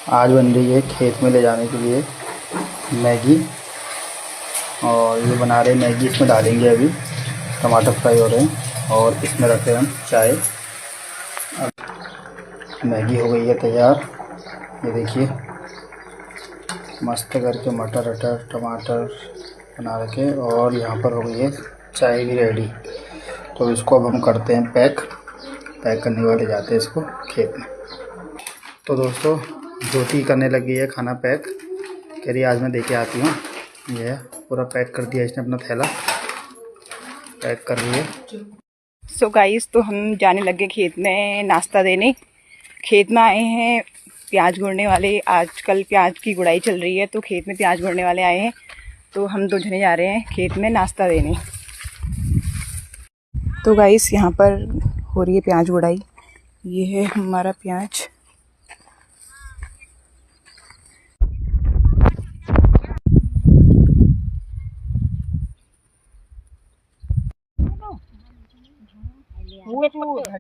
आज बन रही है खेत में ले जाने के लिए मैगी। और ये बना रहे मैगी, इसमें डालेंगे अभी टमाटर फ्राई हो रहे हैं और इसमें रख रहे हैं हम चाय। अब मैगी हो गई है तैयार, ये देखिए मस्त करके मटर वटर टमाटर बना रखे और यहाँ पर हो गई है चाय भी रेडी। तो इसको अब हम करते हैं पैक करने वाले जाते हैं इसको खेत में। तो दोस्तों ज्योति करने लगी है खाना पैक, कह रही आज मैं देके आती हूँ। ये पूरा पैक कर दिया इसने, अपना थैला पैक कर रही है। सो गाइस, तो हम जाने लगे खेत में नाश्ता देने। खेत में आए हैं प्याज गुड़ने वाले, आजकल प्याज की गुड़ाई चल रही है तो खेत में प्याज गुड़ने वाले आए हैं। तो हम 2 जने जा रहे हैं खेत में नाश्ता देने। तो गाइस यहाँ पर हो रही है प्याज गुड़ाई। ये है हमारा प्याज।